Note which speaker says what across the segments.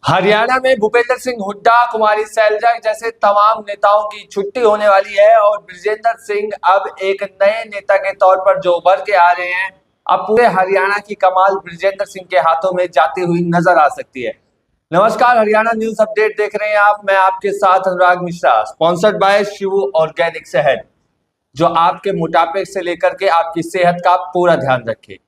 Speaker 1: हरियाणा में भूपेंद्र सिंह हुड्डा, कुमारी सैलजा जैसे तमाम नेताओं की छुट्टी होने वाली है और बृजेंद्र सिंह अब एक नए नेता के तौर पर जो उभर के आ रहे हैं। अब पूरे हरियाणा की कमाल बृजेंद्र सिंह के हाथों में जाती हुई नजर आ सकती है। नमस्कार, हरियाणा न्यूज अपडेट देख रहे हैं आप। मैं आपके साथ Anurag Mishra, sponsored by Shiv organic शहद, जो आपके मोटापे से लेकर के आपकी सेहत का पूरा ध्यान रखे।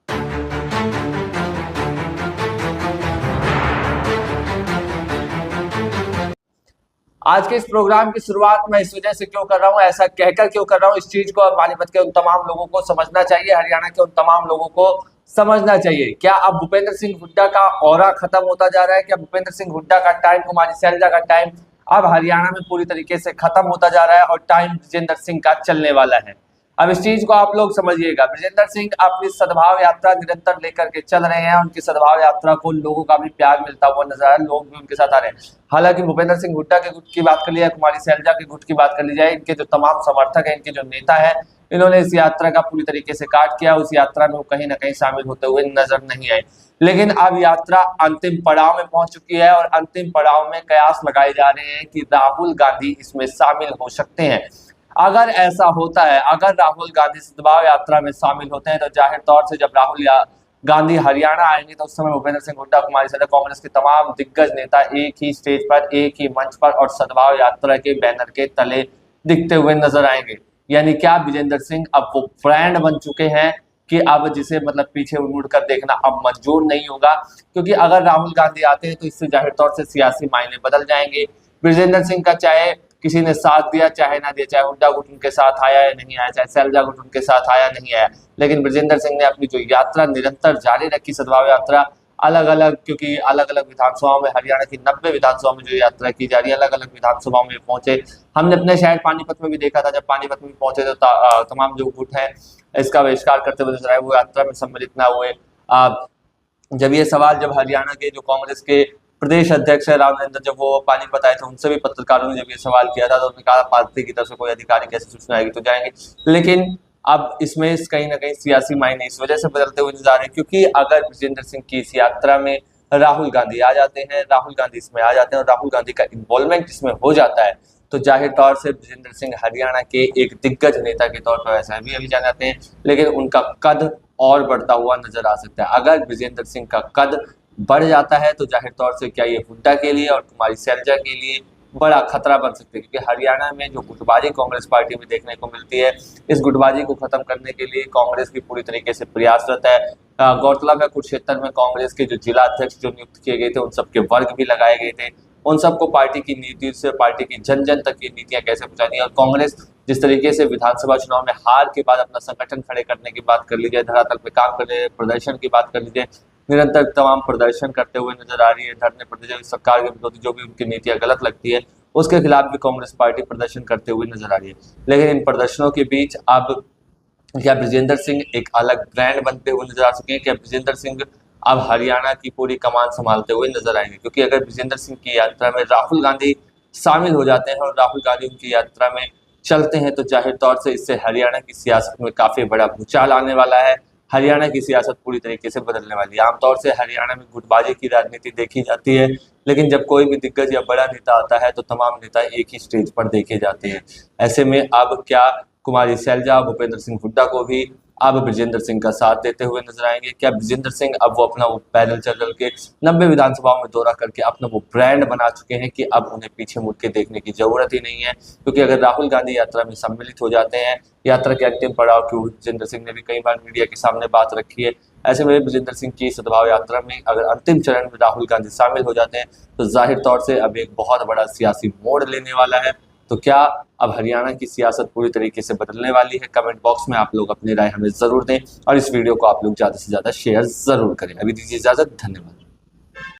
Speaker 1: आज के इस प्रोग्राम की शुरुआत मैं इस वजह से क्यों कर रहा हूं, ऐसा कहकर क्यों कर रहा हूं, इस चीज को पानीपत के उन तमाम लोगों को समझना चाहिए, हरियाणा के उन तमाम लोगों को समझना चाहिए। क्या अब भूपेंद्र सिंह हुड्डा का ऑरा खत्म होता जा रहा है? क्या भूपेंद्र सिंह हुड्डा का टाइम, कुमारी सैलजा का टाइम अब हरियाणा में पूरी तरीके से खत्म होता जा रहा है और टाइम बृजेंद्र सिंह का चलने वाला है? अब इस चीज को आप लोग समझिएगा। बृजेंद्र सिंह अपनी सद्भाव यात्रा निरंतर लेकर के चल रहे हैं। उनकी सद्भाव यात्रा को लोगों का भी प्यार मिलता हुआ नजर आ रहा है, लोग भी उनके साथ आ रहे हैं। हालांकि भूपेंद्र सिंह हुड्डा के गुट की बात कर ली जाए, कुमारी सैलजा के गुट की बात कर ली जाए, इनके जो तमाम समर्थक हैं, इनके जो नेता हैं, इन्होंने इस यात्रा का पूरी तरीके से काट किया। उस यात्रा में वो कहीं ना कहीं शामिल होते हुए नजर नहीं आए। लेकिन अब यात्रा अंतिम पड़ाव में पहुंच चुकी है और अंतिम पड़ाव में कयास लगाए जा रहे हैं कि राहुल गांधी इसमें शामिल हो सकते हैं। अगर ऐसा होता है, अगर राहुल गांधी सद्भाव यात्रा में शामिल होते हैं, तो जाहिर तौर से जब राहुल गांधी हरियाणा आएंगे तो उस समय भूपेंद्र सिंह हुड्डा, कुमारी सैलजा, कांग्रेस के तमाम दिग्गज नेता एक ही स्टेज पर, एक ही मंच पर और सद्भाव यात्रा के बैनर के तले दिखते हुए नजर आएंगे। यानी क्या बृजेंद्र सिंह अब वो ब्रांड बन चुके हैं कि अब जिसे मतलब पीछे मुड़ कर देखना अब मंजूर नहीं होगा। क्योंकि अगर राहुल गांधी आते हैं तो इससे जाहिर तौर से सियासी मायने बदल जाएंगे। बृजेंद्र सिंह का चाहे किसी ने साथ दिया चाहे ना दिया, चाहे हुड्डा गुट उनके साथ आया या नहीं आया, चाहे सैलजा गुट उनके साथ आया नहीं आया, लेकिन बृजेंद्र सिंह ने अपनी जो यात्रा निरंतर जारी रखी, सद्भाव यात्रा, अलग अलग, क्योंकि अलग अलग विधानसभाओं में, हरियाणा की 90 विधानसभाओं में जो यात्रा की जा रही है, अलग अलग विधानसभाओं में पहुंचे। हमने अपने शहर पानीपत में भी देखा था, जब पानीपत में पहुंचे तो तमाम जो गुट है इसका बहिष्कार करते हुए नजर आए, वो यात्रा में सम्मिलित न हुए। जब ये सवाल, जब हरियाणा के जो कांग्रेस के प्रदेश अध्यक्ष है राव नरेंद्र, जब वो पानीपत आए थे, उनसे भी पत्रकारों ने जब ये सवाल किया था तो उन्होंने कहा पार्टी की तरफ से कोई अधिकारी कैसे सूचना आएगी तो जाएंगे। लेकिन अब इसमें कहीं ना कहीं सियासी मायने इस वजह से बदलते हुए नजर आ रहे हैं, क्योंकि अगर बृजेंद्र सिंह की इस यात्रा में राहुल गांधी आ जाते हैं, राहुल गांधी इसमें आ जाते हैं और राहुल गांधी का इन्वॉल्वमेंट इसमें हो जाता है, तो जाहिर तौर से बृजेंद्र सिंह हरियाणा के एक दिग्गज नेता के तौर पर वैसे अभी जान जाते हैं, लेकिन उनका कद और बढ़ता हुआ नजर आ सकता है। अगर बृजेंद्र सिंह का कद बढ़ जाता है तो जाहिर तौर से क्या ये हुड्डा के लिए और कुमारी सैलजा के लिए बड़ा खतरा बन सकते हैं, क्योंकि हरियाणा में जो गुटबाजी कांग्रेस पार्टी में देखने को मिलती है, इस गुटबाजी को खत्म करने के लिए कांग्रेस भी पूरी तरीके से प्रयासरत है। गौरतलब है कुरुक्षेत्र में कांग्रेस के जो जिला अध्यक्ष जो नियुक्त किए गए थे, उन सबके वर्ग भी लगाए गए थे। उन सबको पार्टी की नीति से, पार्टी की जन जन तक की नीतियां कैसे पहुंचानी है, और कांग्रेस जिस तरीके से विधानसभा चुनाव में हार के बाद अपना संगठन खड़े करने की बात कर लीजिए, धरातल पे काम करने, प्रदर्शन की बात कर लीजिए, निरंतर तमाम प्रदर्शन करते हुए नजर आ रही है, धरने प्रदर्शन, सरकार के विरोधी जो भी उनकी नीतियां गलत लगती है उसके खिलाफ भी कांग्रेस पार्टी प्रदर्शन करते हुए नजर आ रही है। लेकिन इन प्रदर्शनों के बीच अब क्या बृजेंद्र सिंह एक अलग ब्रांड बनते हुए नजर आ सके हैं? क्या बृजेंद्र सिंह अब हरियाणा की पूरी कमान संभालते हुए नजर आएंगे? क्योंकि अगर बृजेंद्र सिंह की यात्रा में राहुल गांधी शामिल हो जाते हैं और राहुल गांधी उनकी यात्रा में चलते हैं तो जाहिर तौर से इससे हरियाणा की सियासत में काफी बड़ा भूचाल आने वाला है। हरियाणा की सियासत पूरी तरीके से बदलने वाली है। आमतौर से हरियाणा में गुटबाजी की राजनीति देखी जाती है, लेकिन जब कोई भी दिग्गज या बड़ा नेता आता है तो तमाम नेता एक ही स्टेज पर देखे जाते हैं। ऐसे में अब क्या कुमारी सैलजा, भूपेंद्र सिंह हुड्डा को भी अब बृजेंद्र सिंह का साथ देते हुए नजर आएंगे? क्या बृजेंद्र सिंह अब वो अपना वो पैदल चल के 90 विधानसभाओं में दौरा करके अपना वो ब्रांड बना चुके हैं कि अब उन्हें पीछे मुड़ के देखने की जरूरत ही नहीं है? क्योंकि अगर राहुल गांधी यात्रा में सम्मिलित हो जाते हैं, यात्रा के अंतिम पड़ाव की बृजेंद्र सिंह ने भी कई बार मीडिया के सामने बात रखी है, ऐसे में बृजेंद्र सिंह की सद्भाव यात्रा में अगर अंतिम चरण में राहुल गांधी शामिल हो जाते हैं तो जाहिर तौर से अब एक बहुत बड़ा सियासी मोड़ लेने वाला है। तो क्या अब हरियाणा की सियासत पूरी तरीके से बदलने वाली है? कमेंट बॉक्स में आप लोग अपनी राय हमें जरूर दें और इस वीडियो को आप लोग ज्यादा से ज्यादा शेयर जरूर करें। अभी दीजिए इजाजत, धन्यवाद।